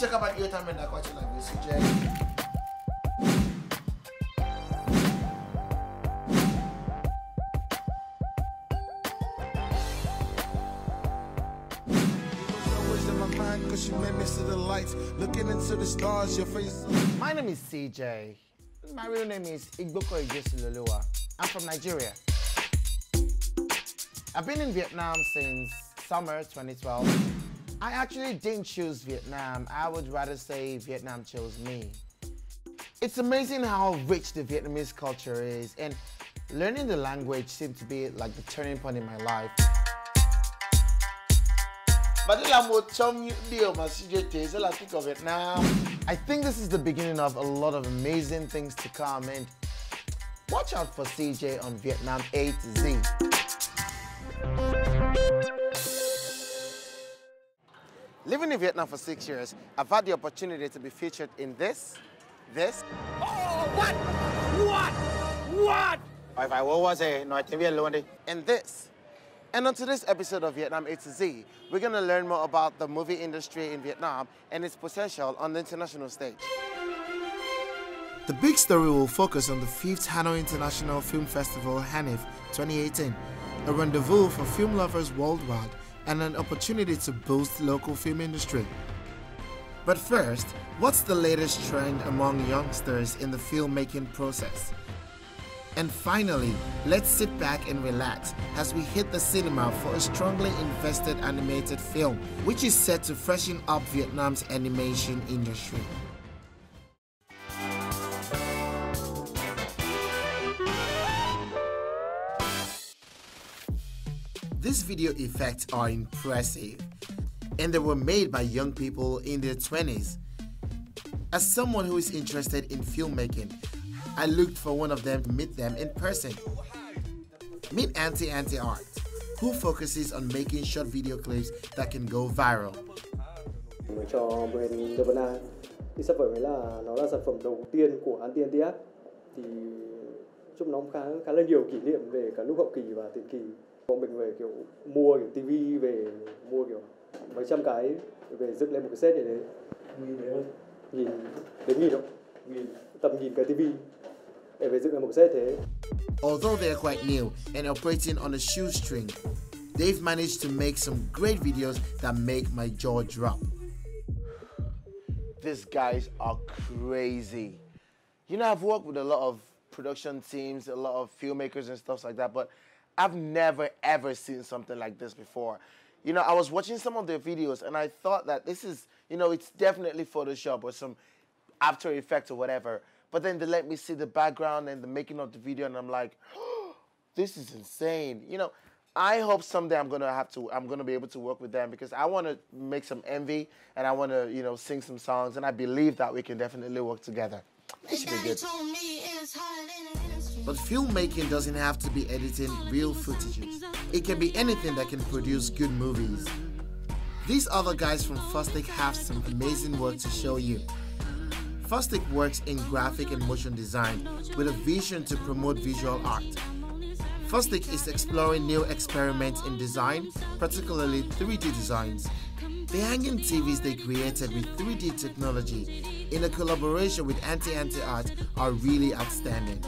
chào các bạn yêu thân mình đã quay trở lại với CJ. My name is CJ. My real name is Igboko Ijesuloluwa. I'm from Nigeria. I've been in Vietnam since summer 2012. I actually didn't choose Vietnam. I would rather say Vietnam chose me. It's amazing how rich the Vietnamese culture is, and learning the language seemed to be like the turning point in my life. I think this is the beginning of a lot of amazing things to come, and watch out for CJ on Vietnam A to Z. Living in Vietnam for 6 years, I've had the opportunity to be featured in this. Oh, what? And this. And on today's episode of Vietnam A to Z, we're going to learn more about the movie industry in Vietnam and its potential on the international stage. The big story will focus on the 5th Hanoi International Film Festival, HANIF 2018, a rendezvous for film lovers worldwide and an opportunity to boost local film industry. But first, what's the latest trend among youngsters in the filmmaking process? And finally, let's sit back and relax as we hit the cinema for a strongly invested animated film, which is set to freshen up Vietnam's animation industry. These video effects are impressive, and they were made by young people in their 20s. As someone who is interested in filmmaking, I looked for one of them to meet them in person. Meet Anti Art, who focuses on making short video clips that can go viral. Cho brand Nirvana thì sắp tới là nó là sản phẩm đầu tiên của Anti Art, thì chúc nó khá là nhiều kỷ niệm về cả lúc hậu kỳ và tiền kỳ. Bọn mình về kiểu mua kiểu tivi về, mua kiểu mấy trăm cái về dựng lên một cái set như thế. Nhìn thấy không? Nhìn đến nghìn không? Tầm nhìn cái tivi để về dựng lên một cái set thế. Although they're quite new and operating on a shoestring, they've managed to make some great videos that make my jaw drop. These guys are crazy. You know, I've worked with a lot of production teams, a lot of filmmakers and stuff like that, but I've never ever seen something like this before. You know, I was watching some of their videos and I thought that this is, you know, it's definitely Photoshop or some After Effects or whatever. But then they let me see the background and the making of the video and I'm like, oh, this is insane. You know, I hope someday I'm gonna be able to work with them because I want to make some envy and I want to, you know, sing some songs, and I believe that we can definitely work together. It should be good. But filmmaking doesn't have to be editing real footages. It can be anything that can produce good movies. These other guys from Fastic have some amazing work to show you. Fastic works in graphic and motion design with a vision to promote visual art. Fastic is exploring new experiments in design, particularly 3D designs. The hanging TVs they created with 3D technology in a collaboration with Anti Art are really outstanding.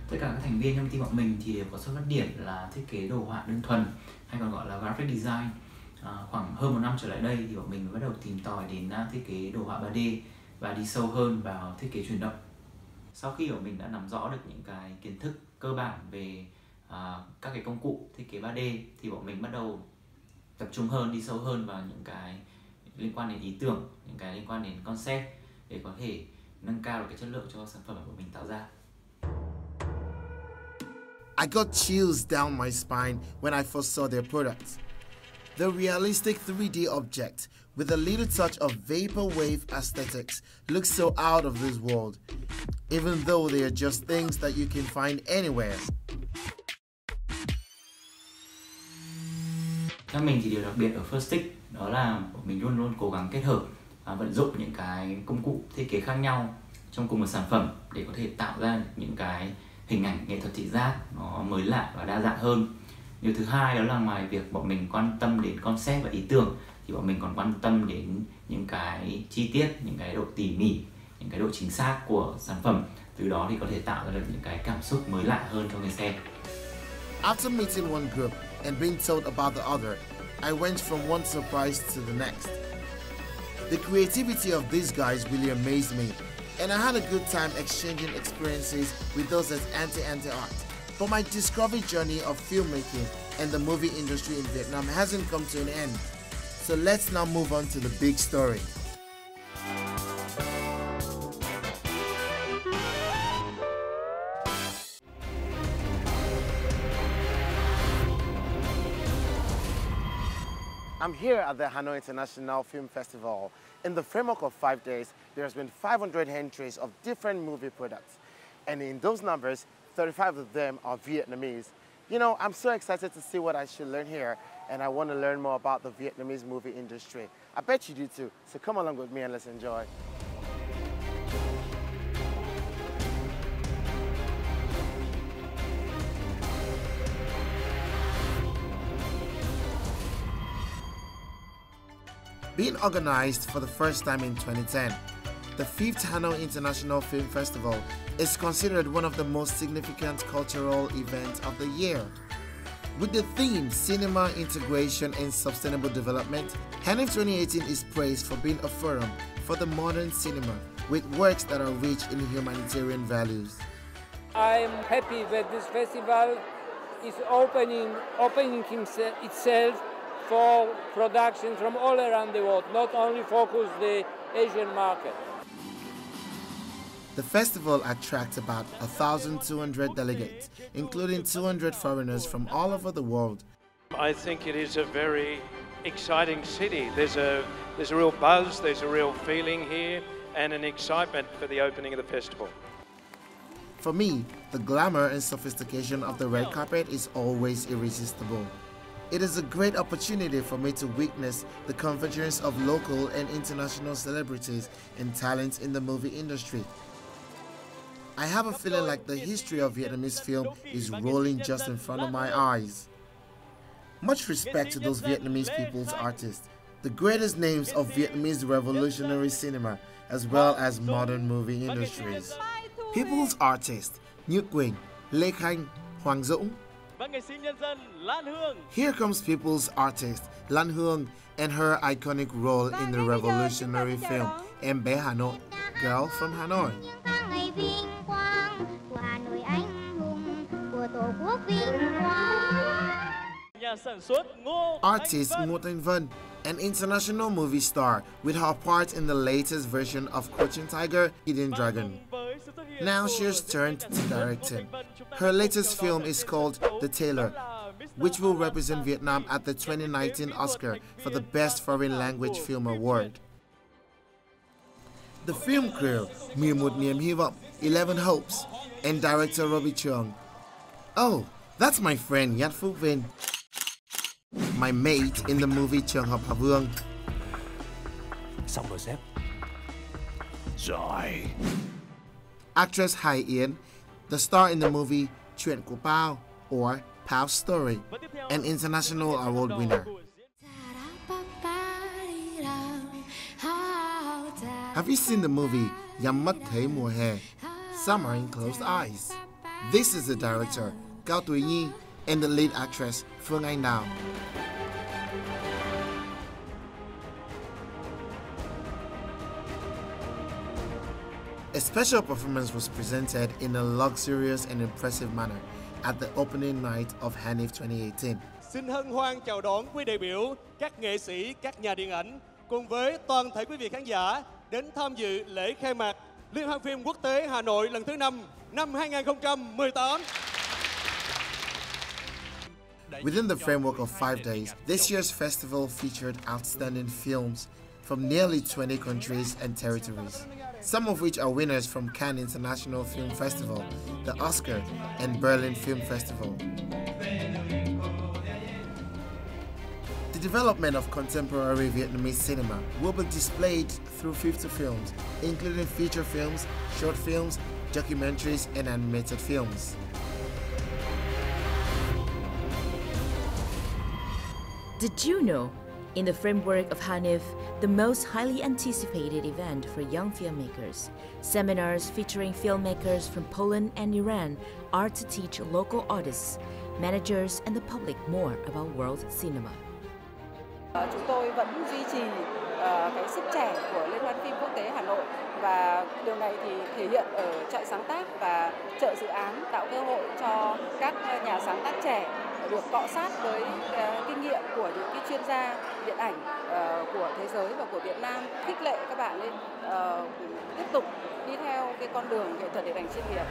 Tất cả các thành viên trong team bọn mình thì có xuất phát điểm là thiết kế đồ họa đơn thuần, hay còn gọi là graphic design. Khoảng hơn một năm trở lại đây thì bọn mình bắt đầu tìm tòi đến thiết kế đồ họa 3D và đi sâu hơn vào thiết kế chuyển động. Sau khi bọn mình đã nắm rõ được những cái kiến thức cơ bản về các cái công cụ thiết kế 3D thì bọn mình bắt đầu tập trung hơn, đi sâu hơn vào những cái liên quan đến ý tưởng, những cái liên quan đến concept để có thể nâng cao được cái chất lượng cho sản phẩm của mình tạo ra. I got chills down my spine when I first saw their products. The realistic 3D object with a little touch of vaporwave aesthetics looks so out of this world, even though they are just things that you can find anywhere. Theo mình thì điều đặc biệt ở Fastic đó là mình luôn luôn cố gắng kết hợp và vận dụng những cái công cụ thiết kế khác nhau trong cùng một sản phẩm để có thể tạo ra những cái hình ảnh nghệ thuật thị giác nó mới lạ và đa dạng hơn. Điều thứ hai đó là ngoài việc bọn mình quan tâm đến concept và ý tưởng thì bọn mình còn quan tâm đến những cái chi tiết, những cái độ tỉ mỉ, những cái độ chính xác của sản phẩm. Từ đó thì có thể tạo ra được những cái cảm xúc mới lạ hơn cho người xem. After meeting one group and being told about the other, I went from one surprise to the next. The creativity of these guys really amazed me, and I had a good time exchanging experiences with those at Anti-Art. But my discovery journey of filmmaking and the movie industry in Vietnam hasn't come to an end. So let's now move on to the big story. I'm here at the Hanoi International Film Festival. In the framework of 5 days, there has been 500 entries of different movie products. And in those numbers, 35 of them are Vietnamese. You know, I'm so excited to see what I should learn here, and I want to learn more about the Vietnamese movie industry. I bet you do too, so come along with me and let's enjoy. Being organized for the first time in 2010, the 5th Hanoi International Film Festival is considered one of the most significant cultural events of the year. With the theme Cinema, Integration and Sustainable Development, Hanoi 2018 is praised for being a forum for the modern cinema with works that are rich in humanitarian values. I'm happy that this festival is opening itself for production from all around the world, not only focus the Asian market. The festival attracts about 1,200 delegates, including 200 foreigners from all over the world. I think it is a very exciting city. There's a real buzz, there's a real feeling here, and an excitement for the opening of the festival. For me, the glamour and sophistication of the red carpet is always irresistible. It is a great opportunity for me to witness the convergence of local and international celebrities and talents in the movie industry. I have a feeling like the history of Vietnamese film is rolling just in front of my eyes. Much respect to those Vietnamese people's artists, the greatest names of Vietnamese revolutionary cinema as well as modern movie industries. People's artists Nhật Quỳnh, Lê Khanh, Hoàng Dũng. Here comes people's artist Lan Hương and her iconic role in the revolutionary film Em bé Hà Nội, Girl from Hanoi. Artist Ngô Thanh Vân, an international movie star with her part in the latest version of Crouching Tiger, Hidden Dragon. Now she's turned to directing. Her latest film is called The Tailor, which will represent Vietnam at the 2019 Oscar for the Best Foreign Language Film Award. The film crew, 11 niềm hy vọng, 11 hopes, and director Robbie Chung. Oh, that's my friend Yat Phúc Vinh, my mate in the movie Trường Hợp Hà Vương. Xong rồi sếp. Rồi. Actress Hai Yến, the star in the movie Chuyện của Pao or Pao's Story, an international award winner. Have you seen the movie Nhắm mắt thấy mùa hè, Summer in Closed Eyes? This is the director, Cao Túy Nhi, and the lead actress, Phương Anh Đào. A special performance was presented in a luxurious and impressive manner at the opening night of Hanif 2018. Xin hân hoan chào đón quý đại biểu, các nghệ sĩ, các nhà điện ảnh cùng với toàn thể quý vị khán giả đến tham dự lễ khai mạc Liên hoan phim quốc tế Hà Nội lần thứ 5 năm 2018. Within the framework of 5 days, this year's festival featured outstanding films from nearly 20 countries and territories, some of which are winners from Cannes International Film Festival, the Oscar, and Berlin Film Festival. The development of contemporary Vietnamese cinema will be displayed through 50 films, including feature films, short films, documentaries, and animated films. Did you know In the framework of Hanif, the most highly anticipated event for young filmmakers, seminars featuring filmmakers from Poland and Iran are to teach local artists, managers and the public more about world cinema. Chúng tôi vẫn duy trì cái sức trẻ của Liên hoan phim quốc tế Hà Nội và điều này thì thể hiện ở trại sáng tác và chợ dự án tạo cơ hội cho các nhà sáng tác trẻ được cọ sát với kinh nghiệm của những cái chuyên gia điện ảnh của thế giới và của Việt Nam, khích lệ các bạn lên tiếp tục đi theo cái con đường nghệ thuật điện ảnh chuyên nghiệp.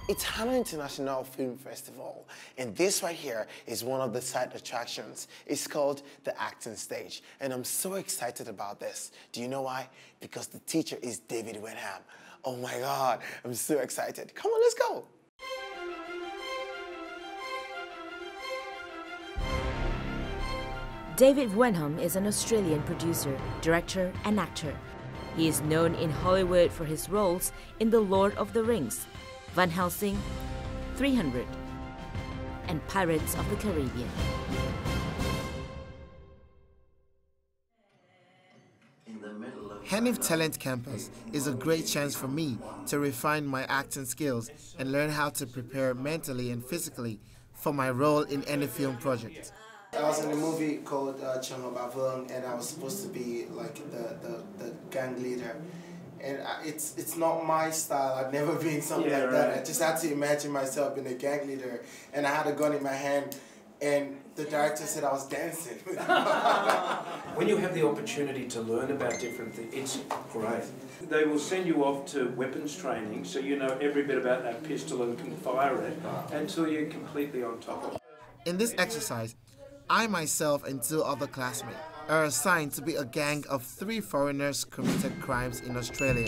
It's Hana International Film Festival, and this right here is one of the side attractions. It's called the acting stage, and I'm so excited about this. Do you know why? Because the teacher is David Wenham. Oh my God, I'm so excited. Come on, let's go. David Wenham is an Australian producer, director and actor. He is known in Hollywood for his roles in The Lord of the Rings, Van Helsing, 300, and Pirates of the Caribbean. Hanif Talent Campus is a great chance for me to refine my acting skills and learn how to prepare mentally and physically for my role in any film project. I was in a movie called Vọng, and I was supposed to be like the gang leader. And it's not my style. I've never been something like that. I just had to imagine myself being a gang leader, and I had a gun in my hand, and the director said I was dancing. When you have the opportunity to learn about different things, it's great. They will send you off to weapons training, so you know every bit about that pistol and can fire it until you're completely on top of it. In this exercise, I myself and 2 other classmates are assigned to be a gang of 3 foreigners committed crimes in Australia.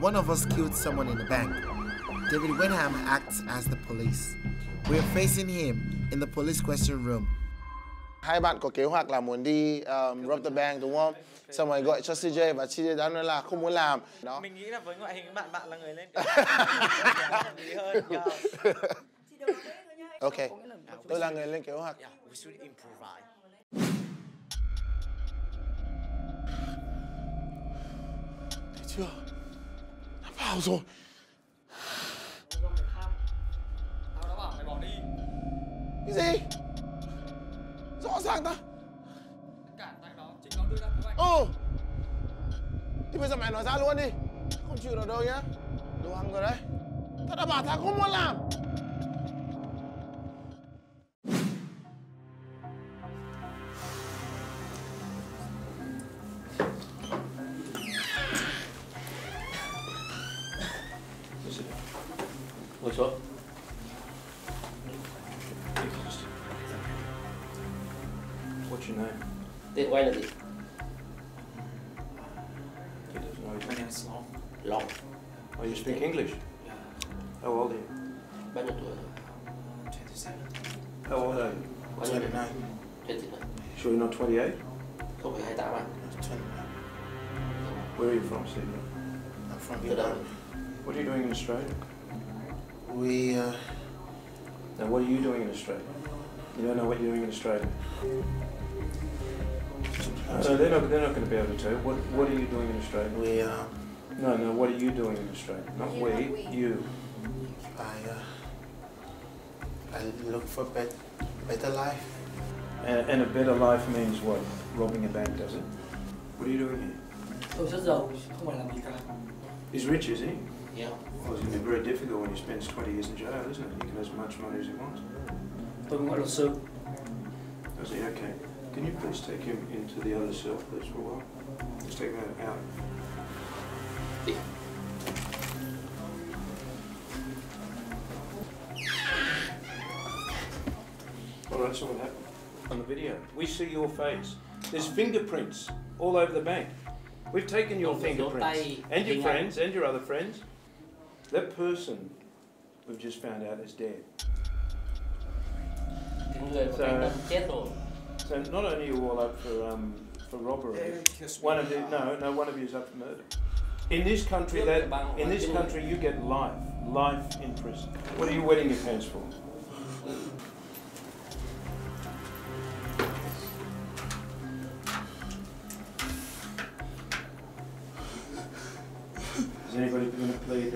One of us killed someone in the bank. David Wenham acts as the police. We are facing him in the police question room. Hai bạn có kế hoạch là muốn đi rob the bank đúng không? Xong rồi gọi cho CJ và CJ đã nói là không muốn làm. Đó. Mình nghĩ là với ngoại hình bạn là người lên hơn. Ok, tôi là người lên kế hoạch. Thấy chưa? Nó vào rồi. Tao đã bảo mày bỏ đi. Cái gì? Rõ ràng ta. Cản tay nó, chính nó đưa ra kế hoạch. Thì bây giờ mày nói ra luôn đi. Không chịu được đâu nhá. Đồ ăn rồi đấy. Tao đã bảo tao không muốn làm. What's up? What's your name? Tên của anh là gì? He doesn't know his My name. name is Long. Long. Oh, you speak English? Yeah. How old are you? Bao nhiêu tuổi rồi? 27. How old are you? Bao nhiêu tuổi? 29. 29. Sure you're not 28? Không phải 28 à? 29. Where are you from, Stephen? I'm from Từ đâu? Vietnam. What are you doing in Australia? Now, what are you doing in Australia? You don't know what you're doing in Australia? So they're not going to be able to tell you. What are you doing in Australia? No, what are you doing in Australia? Not we, you. I look for better life. And a better life means what? Robbing a bank, does it? What are you doing here? Tôi rất giàu, không phải làm gì cả. He's rich, isn't he? Yeah. Well, it's going to be very difficult when he spends 20 years in jail, isn't it? He can have as much money as he wants. Tôi cũng gọi luật sư. Does he? Okay. Can you please take him into the other cell, please, for a while? Let's take him out. All right, so what happened on the video? We see your face. There's fingerprints all over the bank. We've taken your fingerprints and your friends and your other friends. That person we've just found out is dead. So not only are you all up for robbery, one of you is up for murder. In this country, you get life in prison. What are you wetting your pants for? Is anybody going to plead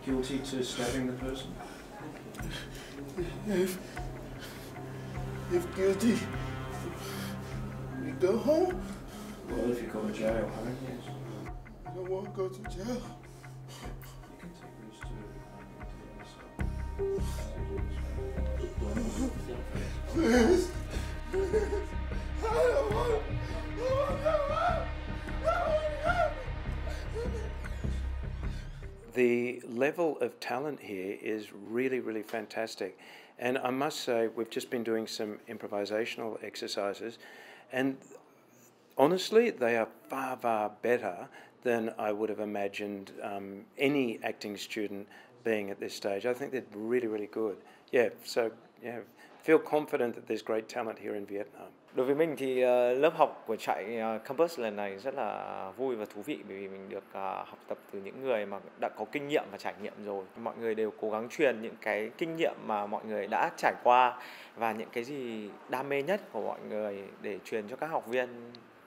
guilty to stabbing the person? If guilty, we go home. Well, if you go to jail, yes. I don't want to go to jail. You can take these two Please. I don't want The level of talent here is really, really fantastic. And I must say, we've just been doing some improvisational exercises, and honestly, they are far, far better than I would have imagined any acting student being at this stage. I think they're really, really good. Yeah, so yeah, feel confident that there's great talent here in Vietnam. Đối với mình thì lớp học của trại campus lần này rất là vui và thú vị, bởi vì mình được học tập từ những người mà đã có kinh nghiệm và trải nghiệm rồi. Mọi người đều cố gắng truyền những cái kinh nghiệm mà mọi người đã trải qua và những cái gì đam mê nhất của mọi người để truyền cho các học viên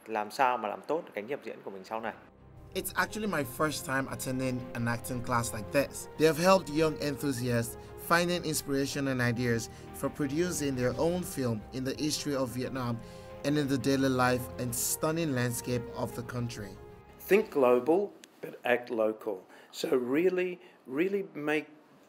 làm sao mà làm tốt cái nghiệp diễn của mình sau này. It's actually my first time attending an acting class like this. They have helped young enthusiasts finding inspiration and ideas for producing their own film in the history of Vietnam and in the daily life and stunning landscape of the country. Think global, but act local. So really, really make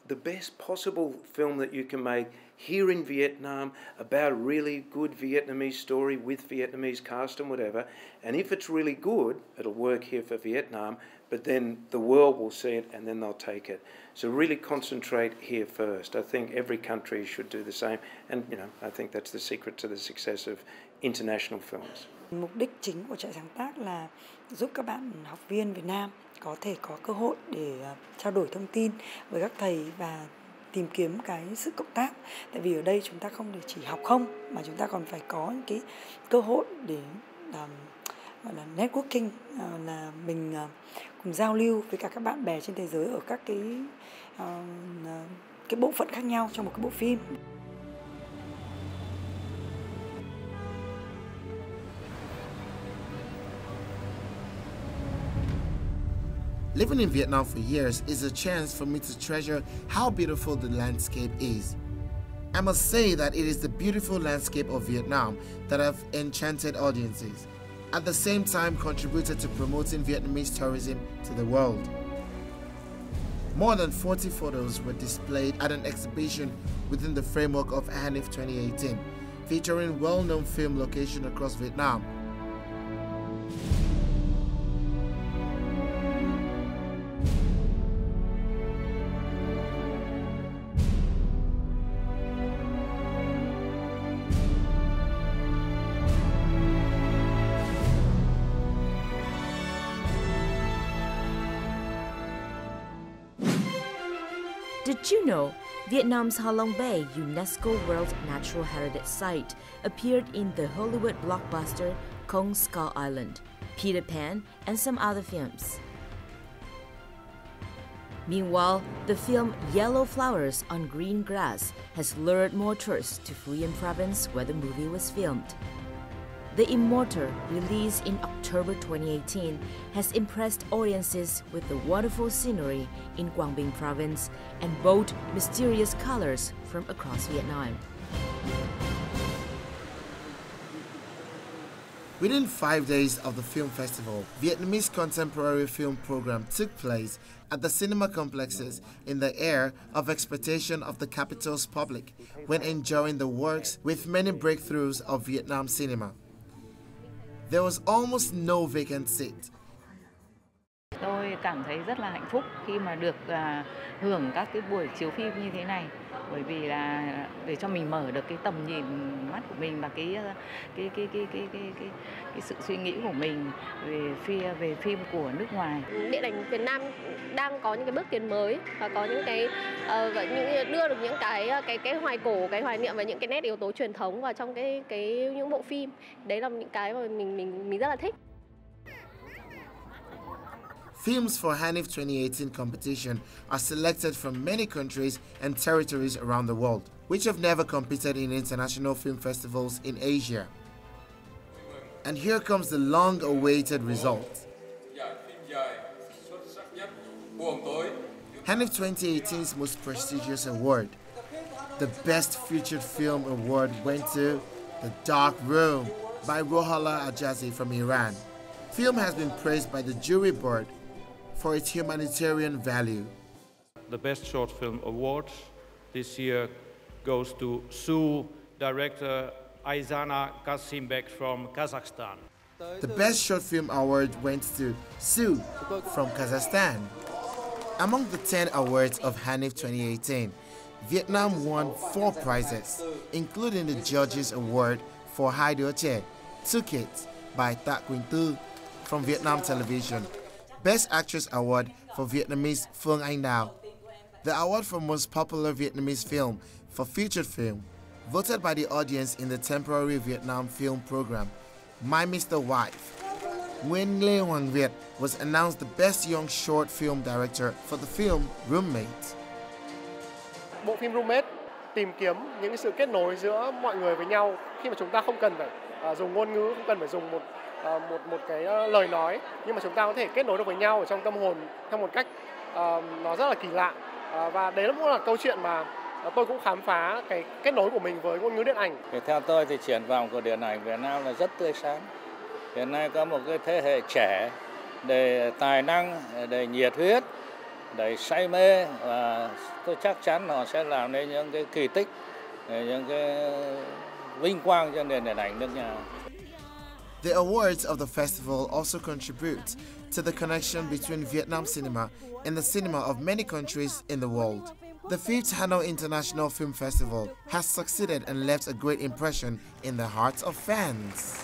the best possible film that you can make here in Vietnam about a really good Vietnamese story with Vietnamese cast and whatever. And if it's really good, it'll work here for Vietnam, but then the world will see it and then they'll take it. So really concentrate here first. I think every country should do the same. And, you know, I think that's the secret to the success of international films. Mục đích chính của trại sáng tác là giúp các bạn học viên Việt Nam có thể có cơ hội để trao đổi thông tin với các thầy và tìm kiếm cái sự cộng tác. Tại vì ở đây chúng ta không để chỉ học không, mà chúng ta còn phải có những cái cơ hội để gọi là networking, là mình cùng giao lưu với cả các bạn bè trên thế giới ở các cái bộ phận khác nhau trong một cái bộ phim. Living in Vietnam for years is a chance for me to treasure how beautiful the landscape is. I must say that it is the beautiful landscape of Vietnam that have enchanted audiences, at the same time contributed to promoting Vietnamese tourism to the world. More than 40 photos were displayed at an exhibition within the framework of ANIF 2018, featuring well-known film locations across Vietnam. Did you know Vietnam's Ha Long Bay UNESCO World Natural Heritage Site appeared in the Hollywood blockbuster Kong Skull Island, Peter Pan, and some other films? Meanwhile, the film Yellow Flowers on Green Grass has lured more tourists to Phu Yen province where the movie was filmed. The Immortal, released in October 2018, has impressed audiences with the wonderful scenery in Quang Binh province and bold, mysterious colors from across Vietnam. Within 5 days of the film festival, Vietnamese contemporary film program took place at the cinema complexes in the air of expectation of the capital's public when enjoying the works with many breakthroughs of Vietnam cinema. There was almost no vacant seat. Tôi cảm thấy rất là hạnh phúc khi mà được hưởng các cái buổi chiếu phim như thế này, bởi vì là để cho mình mở được cái tầm nhìn mắt của mình và cái sự suy nghĩ của mình về phim của nước ngoài. Điện ảnh Việt Nam đang có những cái bước tiến mới và có những cái đưa được những cái hoài cổ, cái hoài niệm và những cái nét yếu tố truyền thống vào trong những bộ phim. Đấy là những cái mà mình rất là thích. Films for Hanif 2018 competition are selected from many countries and territories around the world, which have never competed in international film festivals in Asia. And here comes the long-awaited result. Hanif 2018's most prestigious award, the Best Featured Film Award, went to The Dark Room by Rohala Ajazi from Iran. Film has been praised by the jury board for its humanitarian value. The Best Short Film Award this year goes to Su director Aizana Kasimbek from Kazakhstan. The Best Short Film Award went to Su from Kazakhstan. Among the 10 awards of Hanif 2018, Vietnam won 4 prizes, including the Judges Award for Hai Đứa Trẻ, Took It by Tạ Quỳnh Tư from Vietnam Television, Best Actress Award for Vietnamese Phương Anh Đào, the award for Most Popular Vietnamese Film for Featured Film, voted by the audience in the temporary Vietnam film program, My Mr. Wife. Nguyen Lê Hoàng Việt was announced the Best Young Short Film Director for the film Roommate. Bộ phim Roommate tìm kiếm những cái sự kết nối giữa mọi người với nhau khi mà chúng ta không cần phải dùng ngôn ngữ, không cần phải dùng một cái lời nói, nhưng mà chúng ta có thể kết nối được với nhau ở trong tâm hồn theo một cách nó rất là kỳ lạ. Và đấy cũng là câu chuyện mà tôi cũng khám phá cái kết nối của mình với ngôn ngữ điện ảnh. Theo tôi thì triển vọng của điện ảnh Việt Nam là rất tươi sáng. Hiện nay có một cái thế hệ trẻ đầy tài năng, đầy nhiệt huyết, đầy say mê, và tôi chắc chắn họ sẽ làm nên những cái kỳ tích, những cái vinh quang cho nền điện ảnh nước nhà. The awards of the festival also contribute to the connection between Vietnam cinema and the cinema of many countries in the world. The 5th Hanoi International Film Festival has succeeded and left a great impression in the hearts of fans.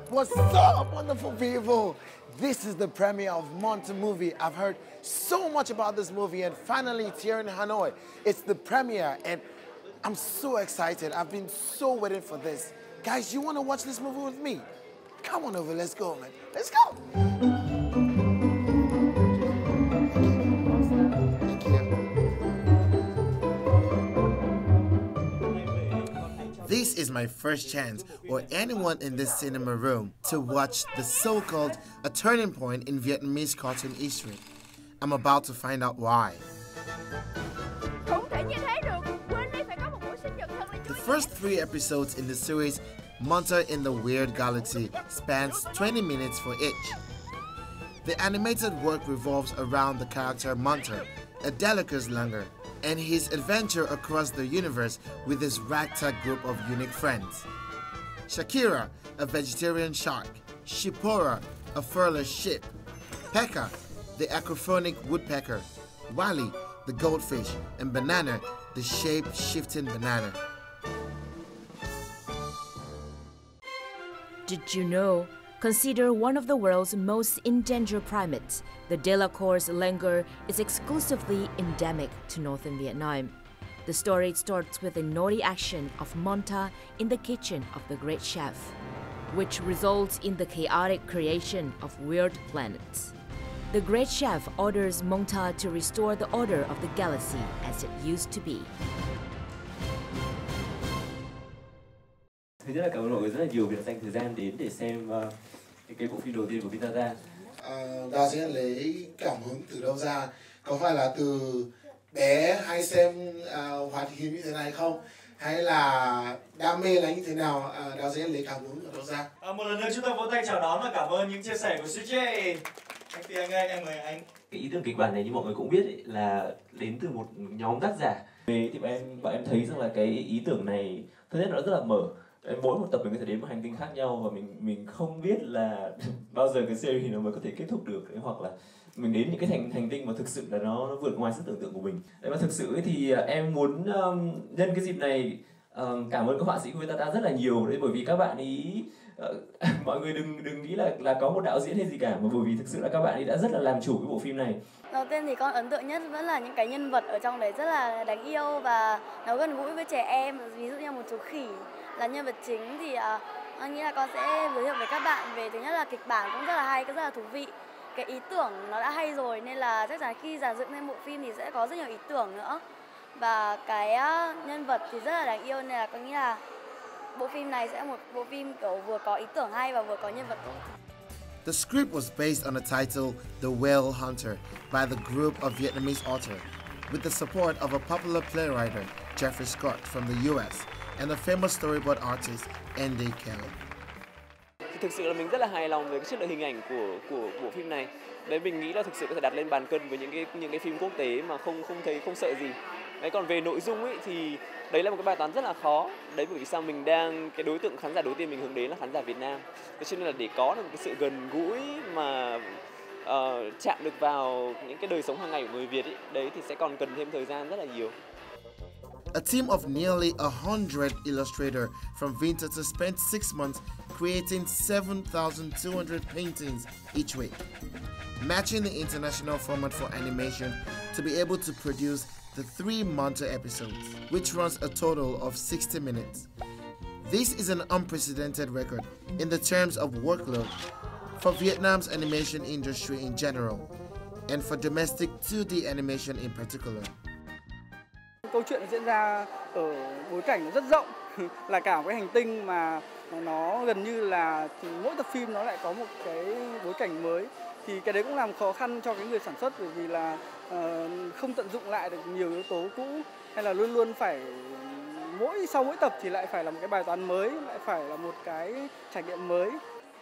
What's up, wonderful people? This is the premiere of Monta movie. I've heard so much about this movie, and finally it's here in Hanoi. It's the premiere, and I'm so excited. I've been so waiting for this. Guys, you want to watch this movie with me? Come on over, let's go, man. Let's go! This is my first chance, or anyone in this cinema room, to watch the so-called a turning point in Vietnamese cartoon history. I'm about to find out why. The first 3 episodes in the series, Monta in the Weird Galaxy, spans 20 minutes for each. The animated work revolves around the character Monta, a Delica's Langer, and his adventure across the universe with his ragtag group of unique friends. Shakira, a vegetarian shark, Shipora, a furless ship, Pekka, the acrophonic woodpecker, Wally, the goldfish, and Banana, the shape-shifting banana. Did you know? Considered one of the world's most endangered primates, the Delacour's langur is exclusively endemic to northern Vietnam. The story starts with a naughty action of Monta in the kitchen of the great chef, which results in the chaotic creation of weird planets. The great chef orders Monta to restore the order of the galaxy as it used to be. Thứ nhất là cảm ơn mọi người rất là nhiều vì đã dành thời gian đến để xem cái bộ phim đầu tiên của Vinh ra. Đạo diễn lấy cảm hứng từ đâu ra? Có phải là từ bé hay xem hoạt hình như thế này không? Hay là đam mê là như thế nào? Đạo diễn lấy cảm hứng ở đâu ra? Một lần nữa chúng ta vỗ tay chào đón và cảm ơn những chia sẻ của CJ. Anh Tiền ơi, em mời anh. Cái ý tưởng kịch bản này như mọi người cũng biết ấy, là đến từ một nhóm tác giả. Về thì bọn em thấy rằng là cái ý tưởng này thứ nhất nó rất là mở. Mỗi một tập mình có thể đến một hành tinh khác nhau và mình không biết là bao giờ cái series nó mới có thể kết thúc được, hoặc là mình đến những cái thành tinh mà thực sự là nó vượt ngoài sức tưởng tượng của mình. Đấy, mà thực sự ấy thì em muốn nhân cái dịp này cảm ơn các họa sĩ của Vietnamese rất là nhiều đấy, bởi vì các bạn ý mọi người đừng nghĩ là có một đạo diễn hay gì cả, mà bởi vì thực sự là các bạn ấy đã rất là làm chủ cái bộ phim này. Đầu tiên thì con ấn tượng nhất vẫn là những cái nhân vật ở trong đấy rất là đáng yêu và nó gần gũi với trẻ em. Ví dụ như một chú khỉ là nhân vật chính thì con nghĩ là con sẽ giới thiệu với các bạn về, thứ nhất là kịch bản cũng rất là hay, rất là thú vị. Cái ý tưởng nó đã hay rồi nên là chắc chắn khi dàn dựng lên bộ phim thì sẽ có rất nhiều ý tưởng nữa. Và cái nhân vật thì rất là đáng yêu nên là con nghĩ là bộ phim này sẽ là một bộ phim kiểu vừa có ý tưởng hay và vừa có nhân vật tốt. The script was based on the title The Whale Hunter by the group of Vietnamese authors, with the support of a popular playwright, Jeffrey Scott from the US, and the famous storyboard artist, Andy Kelly. Thực sự là mình rất là hài lòng về cái chất lượng hình ảnh của bộ phim này. Đấy, mình nghĩ là thực sự có thể đặt lên bàn cân với những cái phim quốc tế mà không sợ gì. Đấy, còn về nội dung ấy thì đấy là một cái bài toán rất là khó. Đấy, bởi vì sao mình cái đối tượng khán giả đầu tiên mình hướng đến là khán giả Việt Nam. Thế cho nên là để có được một cái sự gần gũi mà chạm được vào những cái đời sống hàng ngày của người Việt ấy, đấy thì sẽ còn cần thêm thời gian rất là nhiều. A team of nearly 100 illustrators from Vietnamese spent 6 months creating 7,200 paintings each week, matching the international format for animation to be able to produce the 3 monthly episodes, which runs a total of 60 minutes. This is an unprecedented record in the terms of workload for Vietnam's animation industry in general, and for domestic 2D animation in particular. Câu chuyện diễn ra ở bối cảnh rất rộng, là cả một cái hành tinh mà nó gần như là mỗi tập phim nó lại có một cái bối cảnh mới. Thì cái đấy cũng làm khó khăn cho cái người sản xuất, bởi vì là không tận dụng lại được nhiều yếu tố cũ, hay là luôn luôn phải sau mỗi tập thì lại phải là một cái bài toán mới, lại phải là một cái trải nghiệm mới.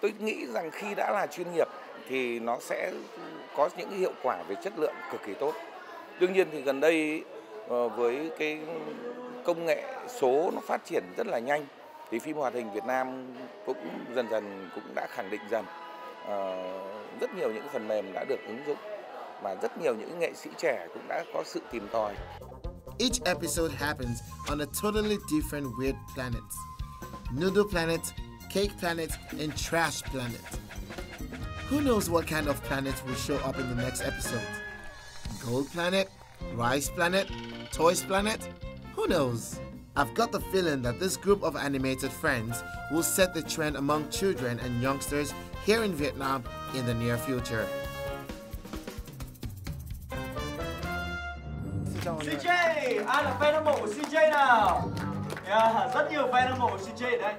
Tôi nghĩ rằng khi đã là chuyên nghiệp thì nó sẽ có những hiệu quả về chất lượng cực kỳ tốt. Đương nhiên thì gần đây với cái công nghệ số nó phát triển rất là nhanh thì phim hoạt hình Việt Nam cũng dần dần cũng đã khẳng định dần. Rất nhiều những phần mềm đã được ứng dụng và rất nhiều những nghệ sĩ trẻ cũng đã có sự tìm tòi. Each episode happens on a totally different weird planets. Noodle planet, cake planet, and trash planet. Who knows what kind of planets will show up in the next episode? Gold planet? Rice planet? Toys planet? Who knows? I've got the feeling that this group of animated friends will set the trend among children and youngsters here in Vietnam in the near future. CJ! Ai là fan hâm mộ của CJ nào? Yeah, rất nhiều fan hâm mộ của CJ ở đây.